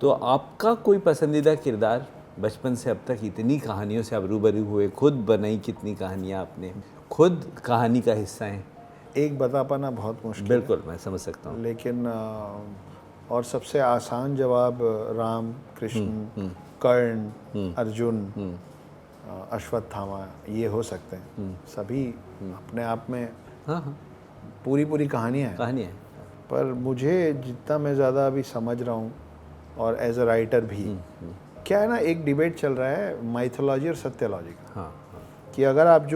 तो आपका कोई पसंदीदा किरदार बचपन से अब तक, इतनी कहानियों से आप रूबरू हुए, खुद बनाई कितनी कहानियाँ आपने, खुद कहानी का हिस्सा हैं? एक बता पाना बहुत मुश्किल बिल्कुल, मैं समझ सकता है, हूँ। लेकिन और सबसे आसान जवाब राम, कृष्ण, कर्ण, अर्जुन, अश्वत्थामा ये हो सकते हैं। सभी अपने आप में हाँ हाँ, पूरी पूरी कहानियाँ हैं। कहानियाँ। पर मुझे जितना मैं ज़्यादा अभी समझ रहा हूँ, और एज अ राइटर भी, क्या है ना, एक डिबेट चल रहा है माइथोलॉजी और सत्यलॉजी का। हाँ हाँ, कि अगर आप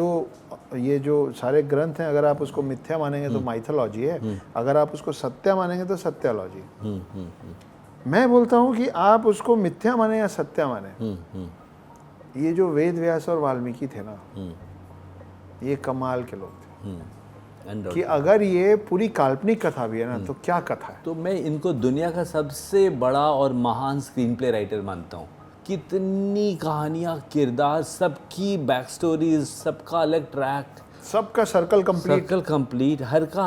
ये जो सारे ग्रंथ हैं, अगर आप उसको मिथ्या मानेंगे तो माइथोलॉजी है, अगर आप उसको सत्य मानेंगे तो सत्यलॉजी है। मैं बोलता हूँ कि आप उसको मिथ्या माने या सत्य माने, ये जो वेद व्यास और वाल्मीकि थे ना, ये कमाल के लोग थे। कि अगर ये पूरी काल्पनिक कथा भी है ना, तो क्या कथा है। तो मैं इनको दुनिया का सबसे बड़ा और महान स्क्रीन प्ले राइटर मानता हूँ। कितनी कहानियाँ, किरदार, सबकी बैक स्टोरीज, सबका अलग ट्रैक, सबका सर्कल कंप्लीट, हर का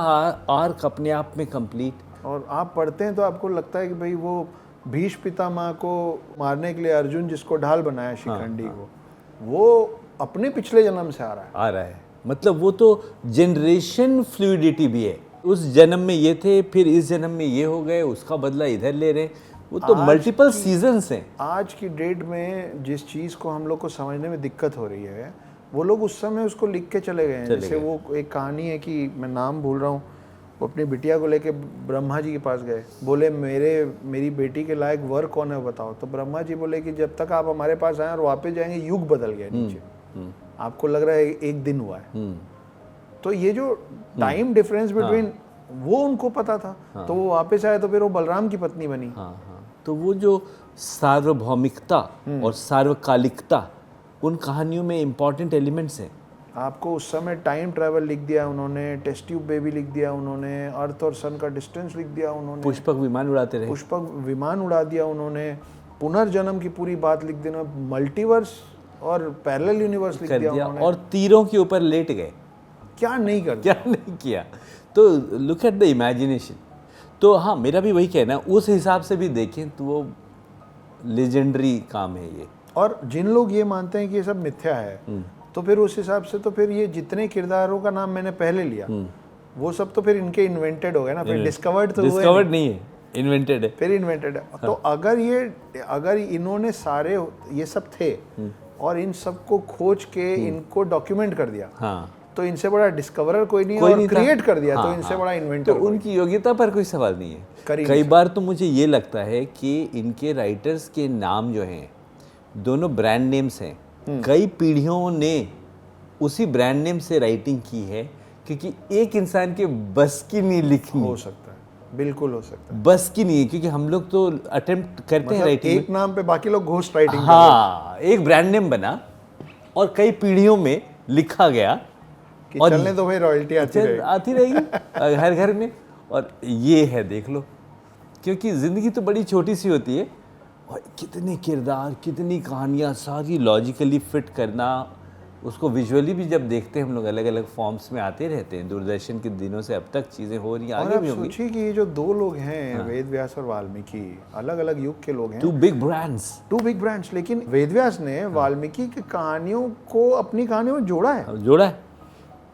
आर्क अपने आप में कंप्लीट। और आप पढ़ते हैं तो आपको लगता है कि भाई वो भीष्म पितामह को मारने के लिए अर्जुन जिसको ढाल बनाया शिखंडी को, वो अपने पिछले जन्म से आ रहा है। मतलब वो तो जनरेशन फ्लूइडिटी भी है। उस जन्म में ये थे, फिर इस जन्म में ये हो गए, उसका बदला इधर ले रहे। वो तो मल्टीपल सीजन्स हैं। आज की डेट में जिस चीज़ को हम लोग को समझने में दिक्कत हो रही है, वो लोग उस समय उसको लिख के चले गए हैं। जैसे वो एक कहानी है कि मैं नाम भूल रहा हूँ, वो अपनी बिटिया को लेके ब्रह्मा जी के पास गए, बोले मेरी बेटी के लायक वर कौन है बताओ। तो ब्रह्मा जी बोले कि जब तक आप हमारे पास आए और वापस जाएंगे, युग बदल गया नीचे, आपको लग रहा है एक दिन हुआ है। तो ये जो टाइम डिफरेंस बिटवीन, वो उनको पता था। तो वो वापस आए तो फिर वो बलराम की पत्नी बनी। तो वो जो सार्वभौमिकता और सार्वकालिकता उन कहानियों में इम्पॉर्टेंट एलिमेंट्स हैं। आपको उस समय टाइम ट्रैवल लिख दिया उन्होंने, टेस्ट ट्यूब बेबी लिख दिया उन्होंने, अर्थ और सन का डिस्टेंस लिख दिया उन्होंने, पुष्पक विमान उड़ाते रहे, पुष्पक विमान उड़ा दिया उन्होंने, पुनर्जन्म की पूरी बात लिख देना, मल्टीवर्स और पैरेलल यूनिवर्स लिख दिया उन्होंने, और तीरों के ऊपर लेट गए। क्या नहीं कर दिया, क्या नहीं किया। तो लुक एट द इमेजिनेशन। तो हाँ, मेरा भी वही कहना है, उस हिसाब से भी देखें तो वो लेजेंडरी काम है ये। और जिन लोग ये मानते हैं कि ये सब मिथ्या है, तो फिर उस हिसाब से तो फिर ये जितने किरदारों का नाम मैंने पहले लिया, वो सब तो फिर इनके इन्वेंटेड हो गए ना, फिर डिस्कवर्ड तो डिस्कवर्ड नहीं है, इन्वेंटेड है, फिर इन्वेंटेड है। तो अगर इन्होंने सारे ये सब थे और इन सबको खोज के इनको डॉक्यूमेंट कर दिया, तो इनसे बड़ा डिस्कवरर कोई नहीं, और क्रिएट कर दिया तो इनसे बड़ा इन्वेंटर। तो उनकी योग्यता पर कोई सवाल नहीं है। कई बार तो मुझे ये लगता है कि इनके राइटर्स के नाम जो हैं, दोनों ब्रांड नेम्स हैं। कई पीढ़ियों ने उसी ब्रांड नेम से राइटिंग की है, क्योंकि एक इंसान के बस की नहीं लिखनी। हो सकता है, बिल्कुल हो सकता है, बस की नहीं है, क्योंकि हम लोग तो अटेम्प्ट करते हैं राइटिंग, एक नाम पे बाकी लोग घोस्ट राइटिंग। हाँ, एक ब्रांड नेम बना और कई पीढ़ियों में लिखा गया कि और चलने तो भाई रॉयल्टी आती रहेगी हर घर में। और ये है, देख लो, क्योंकि ज़िंदगी तो बड़ी छोटी सी होती है, और कितने किरदार, कितनी कहानियाँ, सारी लॉजिकली फिट करना, उसको विजुअली भी जब देखते हैं हम लोग, अलग अलग फॉर्म्स में आते रहते हैं। दूरदर्शन के दिनों से अब तक चीज़ें हो रही हैं, आगे भी होंगी। सोचिए कि ये जो दो लोग हैं, वेद व्यास और वाल्मीकि, अलग अलग युग के लोग हैं, टू बिग ब्रांड्स। लेकिन वेद व्यास ने वाल्मीकि की कहानियों को अपनी कहानियों में जोड़ा है।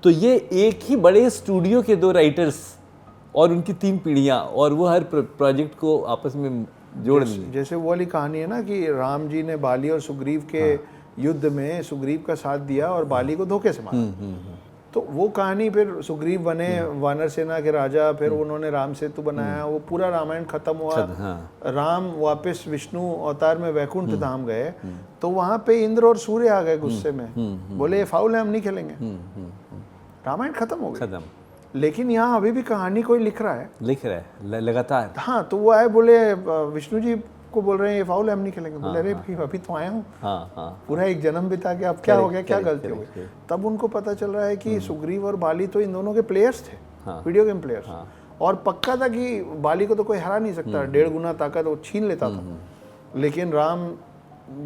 तो ये एक ही बड़े स्टूडियो के दो राइटर्स और उनकी 3 पीढ़ियाँ, और वो हर प्रोजेक्ट को आपस में जोड़ दी। जैसे वो वाली कहानी है ना कि राम जी ने बाली और सुग्रीव के युद्ध में सुग्रीव का साथ दिया और बाली को धोखे से मारा। तो वो कहानी, फिर सुग्रीव बने वानर सेना के राजा, फिर उन्होंने राम सेतु बनाया, वो पूरा रामायण खत्म हुआ। राम वापस विष्णु अवतार में वैकुंठ धाम गए, तो वहां पे इंद्र और सूर्य आ गए गुस्से में, बोले ये फाउल है, हम नहीं खेलेंगे। रामायण खत्म हो गई। लेकिन यहाँ अभी भी कहानी कोई लिख रहा है लगातार। हाँ, तो वो आए, बोले विष्णु जी को बोल रहे हैं ये फाउल है, हम नहीं खेलेंगे। बोले अरे अभी तो आया हूँ, पूरा एक जन्म बिता के, अब क्या हो गया, क्या गलती हो गई। तब उनको पता चल रहा है कि सुग्रीव और बाली तो इन दोनों के प्लेयर्स थे, वीडियो गेम प्लेयर्स, और पक्का था कि बाली को तो कोई हरा नहीं सकता, 1.5 गुना ताकत वो छीन लेता था। लेकिन राम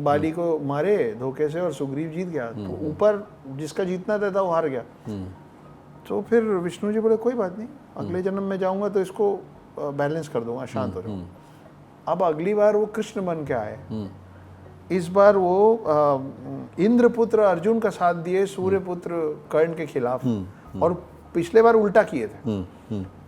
बाली को मारे धोखे से और सुग्रीव जीत गया, तो ऊपर जिसका जीतना था वो हार गया। तो फिर विष्णु जी बोले कोई बात नहीं, अगले जन्म में जाऊंगा तो इसको बैलेंस कर दूंगा, शांत हो जाऊंगा। अब अगली बार वो कृष्ण बन के आए। इस बार वो इंद्रपुत्र अर्जुन का साथ दिए सूर्यपुत्र कर्ण के खिलाफ, और पिछले बार उल्टा किए थे।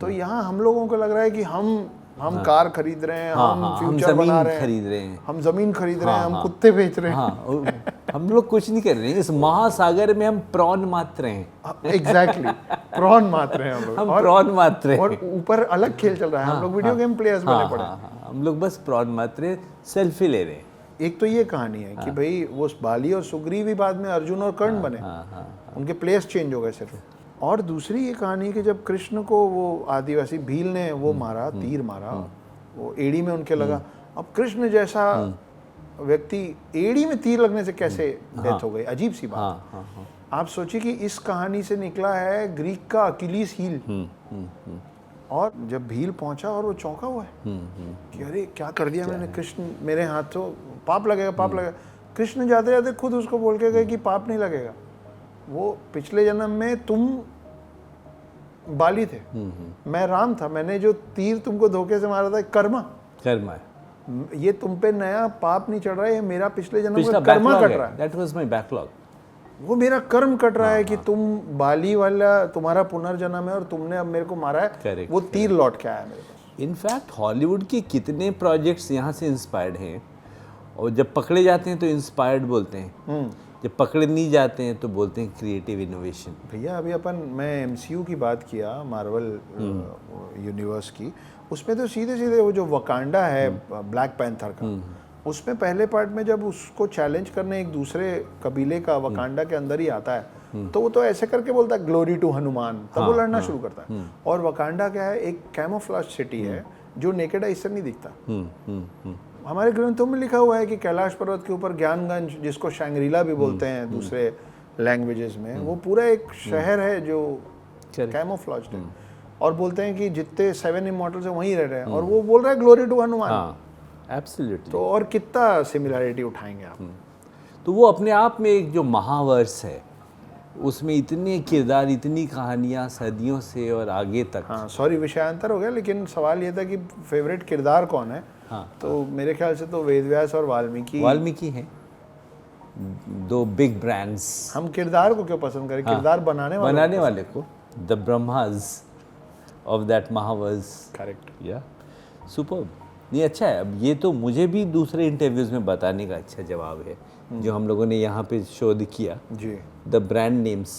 तो यहाँ हम लोगों को लग रहा है कि हम कार खरीद रहे हैं, हम फ्यूचर बना रहे हैं, हम जमीन खरीद रहे हैं, हम कुत्ते बेच रहे हैं। हम लोग कुछ नहीं कर रहे हैं, इस महासागर में हम प्रॉन मात्र हैं। एग्जैक्टली, प्रॉन मात्र हैं हम लोग, हम प्रॉन मात्र हैं, और ऊपर अलग खेल चल रहा है। हम लोग वीडियो गेम प्लेयर्स बने पड़े। हम लोग बस प्रॉन मात्र हैं, सेल्फी ले रहे हैं। एक तो ये कहानी है कि भाई वो बाली और सुग्रीव भी बाद में अर्जुन और कर्ण बने, उनके प्लेस चेंज हो गए सिर्फ। और दूसरी ये कहानी कि जब कृष्ण को वो आदिवासी भील ने वो मारा, तीर मारा, वो एड़ी में उनके लगा। अब कृष्ण जैसा व्यक्ति एड़ी में तीर लगने से कैसे डेथ हो गई, अजीब सी बात। आप सोचिए कि इस कहानी से निकला है ग्रीक का अकिलीस हील। और जब भील पहुंचा और वो चौंका हुआ है कि अरे क्या कर दिया मैंने, कृष्ण मेरे हाथों पाप लगेगा, पाप लगेगा। कृष्ण जाते जाते खुद उसको बोल के गए कि पाप नहीं लगेगा, वो पिछले जन्म में तुम बाली थे, मैं राम था, मैंने जो तीर तुमको धोखे से मारा था कर्मा है, ये तुम पे नया पाप नहीं चढ़ रहा है, ये मेरा पिछले जन्म का कर्मा कट रहा है। That was my backlog. वो मेरा कर्म कट रहा है कि तुम बाली वाला तुम्हारा पुनर्जन्म है और तुमने अब मेरे को मारा है। Correct, वो तीर लौट के आया मेरे पास। इनफैक्ट हॉलीवुड के कितने प्रोजेक्ट्स यहाँ से इंस्पायर्ड हैं, और जब पकड़े जाते हैं तो इंस्पायर्ड बोलते हैं, जब पकड़े नहीं जाते हैं तो बोलते हैं क्रिएटिव इनोवेशन। भैया अभी मैं एमसीयू की बात किया, मार्वल यूनिवर्स की, उसमें तो सीधे सीधे वो जो वकांडा है ब्लैक पैंथर का, उसमें पहले पार्ट में जब उसको चैलेंज करने एक दूसरे कबीले का वकांडा के अंदर ही आता है, तो वो तो ऐसे करके बोलता है ग्लोरी टू हनुमान, तब वो लड़ना शुरू करता है। और वकांडा क्या है, एक कैमोफ्लेज सिटी है जो नेकेड आई से नहीं दिखता। हमारे ग्रंथों में लिखा हुआ है कि कैलाश पर्वत के ऊपर ज्ञानगंज, जिसको शैंग्रीला भी बोलते हैं दूसरे लैंग्वेजेस में, वो पूरा एक शहर है जो कैमोफ्लेज्ड है, और बोलते हैं कि जितने 7 इमॉर्टल्स हैं वहीं रह रहे हैं, और वो बोल रहा है ग्लोरी टू हनुमान। एब्सोल्युटली। तो और कितना सिमिलैरिटी उठाएंगे आप। तो वो अपने आप में एक जो महावर्ष है, उसमें इतने किरदार, इतनी कहानियाँ सदियों से और आगे तक। हाँ सॉरी विषयांतर हो गया, लेकिन सवाल ये था कि फेवरेट किरदार कौन है। तो मेरे ख्याल से तो वेदव्यास और वाल्मीकि हैं, दो बिग ब्रांड्स। हम किरदार को क्यों पसंद करें, किरदार बनाने वाले को, the Brahma's of that महावर्स। Correct, या सुपर्ब। नहीं अच्छा है। अब ये तो मुझे भी दूसरे इंटरव्यूज में बताने का अच्छा जवाब है जो हम लोगों ने यहाँ पे शोध किया। जी, द ब्रांड नेम्स